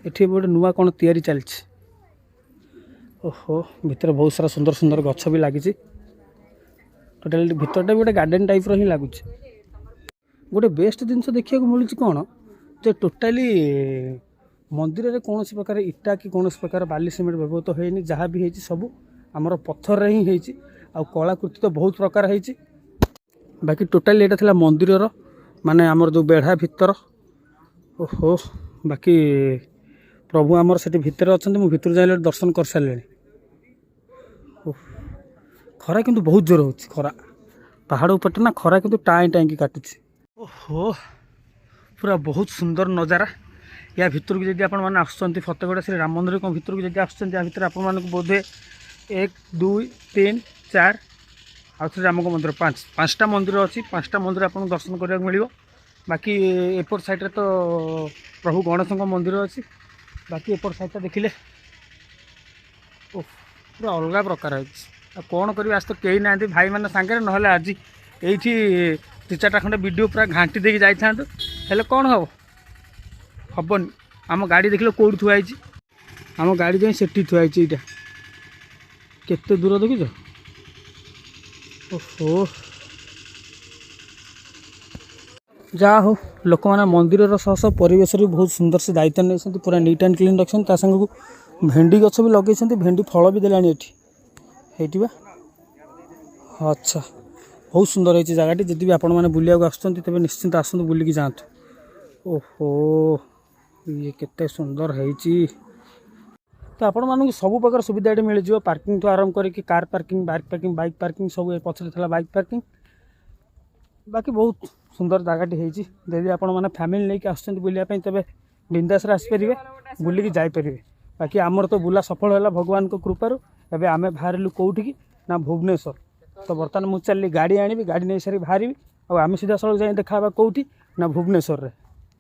एठी गोटे नुआ कौन तैयारी चलछि। ओहो भितर बहुत सारा सुंदर सुंदर गछ भी लगी। टोटाल भितरटा भी गोटे गार्डन टाइप रो ही लगुच। गोटे बेस्ट जिनस देखा मिलूँ कौन जो टोटाली मंदिर में कौन प्रकार इटा कि कौन प्रकार बाली सीमेंट व्यवहृत होनी जहाँ भी होती सब आमर पत्थर ही होती आ कलाकृति तो बहुत प्रकार होती। बाकी टोटाली यहाँ था मंदिर माने आमर जो बेढ़ा भितर। ओहो बाकी प्रभु आमर से भितर अच्छा मुझे भितर जाइले दर्शन कर सारे। खरा किंतु बहुत जोर हो खरा पहाड़ ऊपर ना खरा किंतु टाई टाई काटुची। ओहो पूरा बहुत सुंदर नजारा या भितर को जब आप फतेगढ़ श्री राम मंदिर को भितर को जब आप बोधे 1 2 3 4 आउे राम मंदिर 5टा मंदिर अच्छी 5टा मंदिर आपको दर्शन करने मिल। बाकी एपट साइड तो प्रभु गणेश मंदिर अच्छी। बाकी एपट साइड देखिले पूरा अलग प्रकार है। कौन कर आज तो कहीं ना भाई मैंने सांगे ना आज ये 3-4टा खंडे वीडियो पूरा घाटी देके जाइए हेल्ले कौन हम हेनी। आम गाड़ी देख कौट थुआई आम गाड़ी जाए सेठी थुआई यहाँ केते दूर देखुच। ओहो जा हो लोक मैंने मंदिर सह परिवेश भी बहुत सुंदर से दायित्व नहीं पूरा नीट एंड क्लीन रखते को भेंडी गछ भी लगे भेंडी फल भी देलानी ये। अच्छा बहुत सुंदर है जगह जदि भी आपण मैंने बुलिया आसुँच तेज निश्चिंत आसतु बुलिकी जातु। ओहो ये केते सुंदर है तो आपण मानक सब प्रकार सुविधा ये मिल जाए पार्किंग तो आरंभ करके कार पार्किंग बाइक पार्किंग सब पछरे था बाइक पार्किंग। बाकी बहुत सुंदर जगह है जदि आपण मैंने फैमिली लेके आसुँच बुलायापी तेज बिंदास आसपारे बुलिकी जापरेंगे। बाकी आमर तो बुला सफल है भगवान को कृपार। एवं आम बाहर कौटिकी ना भुवनेश्वर तो बर्तमान मुझे चल गाड़ी आनी गाड़ी नहीं सारी बाहरी आम सीधा सड़क जाए देखा कौटी ना भुवनेश्वर रे।